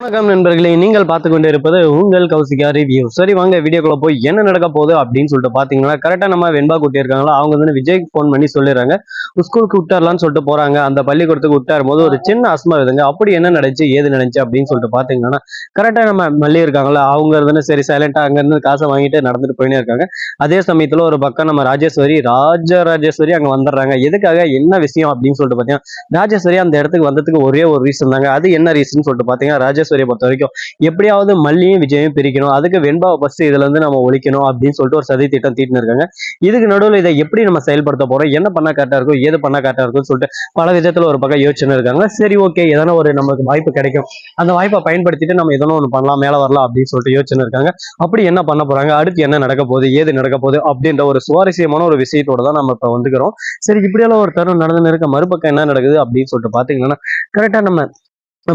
வணக்கம் நண்பர்களே, நீங்கள் பார்த்து கொண்டு இருப்பது உங்கள் கௌசிகா ரிவ்யூ. சரி வாங்க வீடியோக்குள்ள போய் என்ன நடக்க போகுது அப்படின்னு சொல்லிட்டு பாத்தீங்கன்னா, கரெக்டா நம்ம வெண்பா குட்டி இருக்காங்களா, அவங்க வந்து விஜய்க்கு போன் பண்ணி சொல்லிடுறாங்க. ஸ்கூலுக்கு விட்டாரலாம்னு சொல்லிட்டு போறாங்க. அந்த பள்ளிக்கூடத்துக்கு விட்டாரும் போது ஒரு சின்ன அசமா இருக்குங்க. அப்படி என்ன நடந்துச்சு ஏது நடந்துச்சு அப்படின்னு சொல்லிட்டு பாத்தீங்கன்னா, கரெக்டா நம்ம மல்லி இருக்காங்களா, அவங்க இருந்து சரி சைலண்டா அங்க இருந்து காசை வாங்கிட்டு நடந்துட்டு போயினே இருக்காங்க. அதே சமயத்துல ஒரு பக்கம் நம்ம ராஜராஜேஸ்வரி அங்க வந்துடுறாங்க. எதுக்காக என்ன விஷயம் அப்படின்னு சொல்லிட்டு பாத்தீங்கன்னா, ராஜேஸ்வரி அந்த இடத்துக்கு வந்ததுக்கு ஒரே ஒரு ரீசன் தாங்க. அது என்ன ரீசன் சொல்லிட்டு பாத்தீங்கன்னா, ராஜேஸ்வரியை பொறுத்த வரைக்கும் எப்படியாவது மல்லியும் விஜயும் பிரிக்கணும், அதுக்கு வெண்பாவை ஃபர்ஸ்ட் இதுல இருந்து நம்ம ஒழிக்கணும் அப்படின்னு சொல்லிட்டு ஒரு சதி திட்டம் தீட்டின்னு இருக்காங்க. இதுக்கு நடுவில் இதை எப்படி நம்ம செயல்படுத்த போறோம், என்ன பண்ணா கரெக்டா இருக்கும், ஏது பண்ணா கரெக்டா இருக்கும்னு சொல்லிட்டு பல விதத்துல ஒரு பக்கம் யோசனை இருக்காங்க. சரி ஓகே, எதனா ஒரு நமக்கு வாய்ப்பு கிடைக்கும், அந்த வாய்ப்பை பயன்படுத்திட்டு நம்ம எதனா ஒன்று பண்ணலாம், மேல வரலாம் அப்படின்னு சொல்லிட்டு யோசனை இருக்காங்க. அப்படி என்ன பண்ண போறாங்க, அடுத்து என்ன நடக்க போகுது, ஏது நடக்க போகுது அப்படின்ற ஒரு சுவாரஸ்யமான ஒரு விஷயத்தோட தான் நம்ம இப்ப வந்துக்கிறோம். சரி, இப்படியெல்லாம் ஒரு தருணம் நடந்து இருக்க, மறுபக்கம் என்ன நடக்குது அப்படின்னு சொல்லிட்டு பாத்தீங்கன்னா, கரெக்டா நம்ம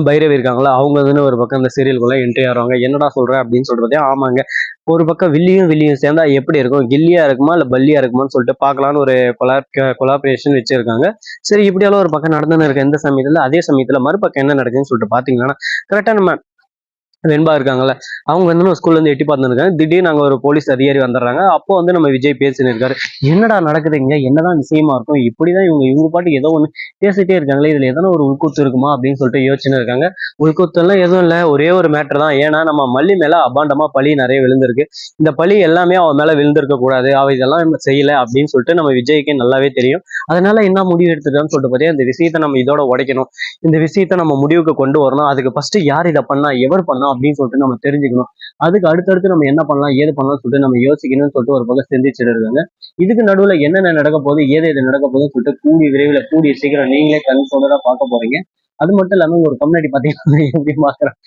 பைரவி இருக்காங்களா, அவங்க வந்து ஒரு பக்கம் இந்த சீரியலுக்குள்ள என்ட்ரி ஆடுவாங்க. என்னடா சொல்ற அப்படின்னு சொல்றது, ஆமாங்க, ஒரு பக்கம் வில்லியும் சேர்ந்தா எப்படி இருக்கும், கில்லியா இருக்குமா இல்ல பல்லியா இருக்குமான்னு சொல்லிட்டு பார்க்கலான்னு ஒரு கொலாபரேஷன் வச்சிருக்காங்க. சரி, இப்படியெல்லாம் ஒரு பக்கம் நடந்துன்னு இருக்க இந்த சமயத்துல, அதே சமயத்துல மறுபக்கம் என்ன நடக்குதுன்னு சொல்லிட்டு பாத்தீங்கன்னா, கரெக்டா நம்ம வெண்பா இருக்காங்கல்ல, அவங்க வந்து நம்ம ஸ்கூல்ல இருந்து எட்டி பார்த்துருக்காங்க. திடீர்னு அங்க ஒரு போலீஸ் அதிகாரி வந்துடுறாங்க. அப்போ வந்து நம்ம விஜய் பேசின்னு இருக்காரு. என்னடா நடக்குதுங்க, என்னதான் விஷயமா இருக்கும், இப்படிதான் இவங்க பாட்டு ஏதோ ஒண்ணு பேசிட்டே இருக்காங்களே, இதுல எதனா ஒரு உள்கூத்து இருக்குமா அப்படின்னு சொல்லிட்டு யோசிச்சுன்னு இருக்காங்க. உள்கூத்து எல்லாம் எதுவும் இல்ல, ஒரே ஒரு மேட்டர் தான். ஏன்னா நம்ம மல்லி மேல அபாண்டமா பழி நிறைய விழுந்திருக்கு. இந்த பழி எல்லாமே அவன் மேல விழுந்திருக்க கூடாது, அவ இதெல்லாம் செய்யல அப்படின்னு சொல்லிட்டு நம்ம விஜய்க்கு நல்லாவே தெரியும். அதனால என்ன முடிவு எடுத்துட்டான்னு சொல்லிட்டு பார்த்தீங்கன்னா, இந்த விஷயத்த நம்ம இதோட உடைக்கணும், இந்த விஷயத்த நம்ம முடிவுக்கு கொண்டு வரணும். அதுக்கு ஃபர்ஸ்ட் யார் இதை பண்ணா, எவர் பண்ணா அப்படின்னு சொல்லிட்டு நம்ம தெரிஞ்சுக்கணும். அதுக்கு அடுத்தடுத்து நம்ம என்ன பண்ணலாம், ஏது பண்ணலாம் சொல்லிட்டு நம்ம யோசிக்கணும்னு சொல்லிட்டு ஒரு பக்கம் சிந்திச்சுட்டு இருக்காங்க. இதுக்கு நடுவுல என்னென்ன நடக்க போகுது, ஏது எது நடக்க போகுதுன்னு சொல்லிட்டு கூடிய விரைவில் கூடிய சீக்கிரம் நீங்களே கண் கொண்டுதான் பார்க்க போறீங்க. அது மட்டும் இல்லாம ஒரு கம்யூனிட்டி பாத்தீங்கன்னா எப்படி பாக்குறான்,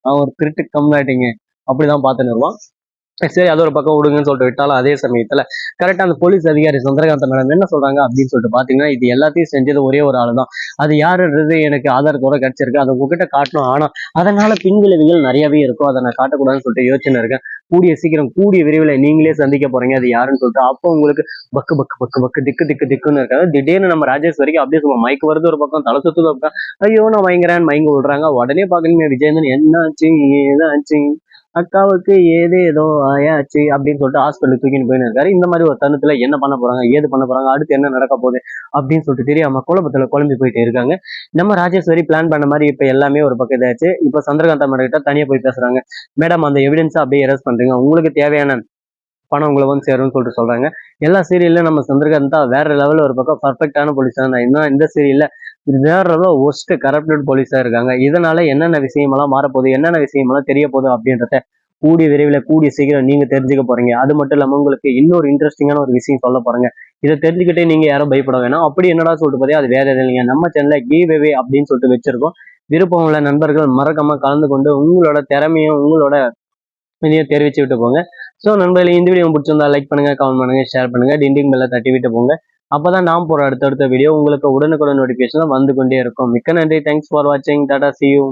அவன் ஒரு திருட்டு கம்யூனிட்டிங்க, அப்படிதான் பார்த்துன்னு வருவான். சரி, அது ஒரு பக்கம் விடுங்கன்னு சொல்லிட்டு விட்டாலும், அதே சமயத்துல கரெக்டா அந்த போலீஸ் அதிகாரி சந்திரகாந்த மேடம் என்ன சொல்றாங்க அப்படின்னு சொல்லிட்டு பாத்தீங்கன்னா, இது எல்லாத்தையும் செஞ்சது ஒரே ஒரு ஆள் தான், அது யாருன்றது எனக்கு ஆதாரத்தோட கிடைச்சிருக்கு, அதை உங்ககிட்ட காட்டணும், ஆனா அதனால பின்விளைவுகள் நிறையவே இருக்கும், அதை நான் காட்டக்கூடாதுன்னு சொல்லிட்டு யோசனை இருக்கேன். கூடிய சீக்கிரம் கூடிய விரைவில் நீங்களே சந்திக்க போறீங்க அது யாருன்னு சொல்லிட்டு. அப்போ உங்களுக்கு பக்கு பக்கு பக்கு பக்கு திக்கு திக்கு திக்குன்னு இருக்காது. திடீர்னு நம்ம ராஜேஷ் வரைக்கும் அப்படியே சும்மா மயக்கு வருது ஒரு பக்கம், தலை சுத்துது ஒரு பக்கம், ஐயோ நான் மயங்குறேன் மயங்க விடுறாங்க. உடனே பாக்குறீங்க விஜயந்தன் என்னாச்சு ஏதாச்சு, அக்காவுக்கு ஏதேதோ ஆயாச்சு அப்படின்னு சொல்லிட்டு ஹாஸ்பிட்டலுக்கு தூக்கின்னு போயின்னு இருக்காரு. இந்த மாதிரி ஒரு தருணத்துல என்ன பண்ண போறாங்க, ஏது பண்ண போறாங்க, அடுத்து என்ன நடக்க போகுது அப்படின்னு சொல்லிட்டு தெரியாம குழப்பத்துல குழம்பி போயிட்டு இருக்காங்க. நம்ம ராஜேஸ்வரி பிளான் பண்ண மாதிரி இப்ப எல்லாமே ஒரு பக்கம் இதாச்சு. இப்ப சந்திரகாந்தா மேடம் கிட்ட தனியா போய் பேசுறாங்க. மேடம், அந்த எவிடன்ஸ் அப்படியே எரேஸ் பண்றீங்க, உங்களுக்கு தேவையான பணம் உங்களை வந்து சேரும்னு சொல்லிட்டு சொல்றாங்க. எல்லா சீரியல்ல நம்ம சந்திரகாந்தா வேற லெவல்ல ஒரு பக்கம் பர்ஃபெக்டான போலீஸா இருந்தா, இன்னும் இந்த சீரியல்ல வேற லெவல் ஒஸ்ட் கரப்டட் போலீஸா இருக்காங்க. இதனால என்னென்ன விஷயமெல்லாம் மாறப்போகுது, என்னென்ன விஷயமெல்லாம் தெரிய போகுது அப்படின்றத கூடிய விரைவில் கூடிய சீக்கிரம் நீங்க தெரிஞ்சுக்க போறீங்க. அது மட்டும் இல்லாம உங்களுக்கு இன்னொரு இன்ட்ரெஸ்டிங்கான ஒரு விஷயம் சொல்ல போறேங்க. இதை தெரிஞ்சுக்கிட்டே நீங்க யாரும் பயப்பட வேணாம். அப்படி என்னடா சொல்லிட்டு பார்த்தா அது வேற எதுவும் இல்லைங்க, நம்ம சேனல்ல கிவ் அவே அப்படின்னு சொல்லிட்டு வச்சிருக்கோம். விருப்பம் உள்ள நண்பர்கள் மறக்காம கலந்து கொண்டு உங்களோட திறமையும் உங்களோட இதையும் தெரிவிச்சு விட்டு போங்க. ஸோ நண்பர்களே, இந்த வீடியோ பிடிச்சிருந்தா லைக் பண்ணுங்க, கமெண்ட் பண்ணுங்க, ஷேர் பண்ணுங்க, டிண்டிங் பெல்ல தட்டி விட்டு போங்க. அப்பதான் நாம் போற அடுத்தடுத்த வீடியோ உங்களுக்கு உடனுக்குடன் நோட்டிபிகேஷன் வந்து கொண்டே இருக்கும். மிக்க நன்றி, தேங்க்ஸ் ஃபார் வாட்சிங், டாடா, see you.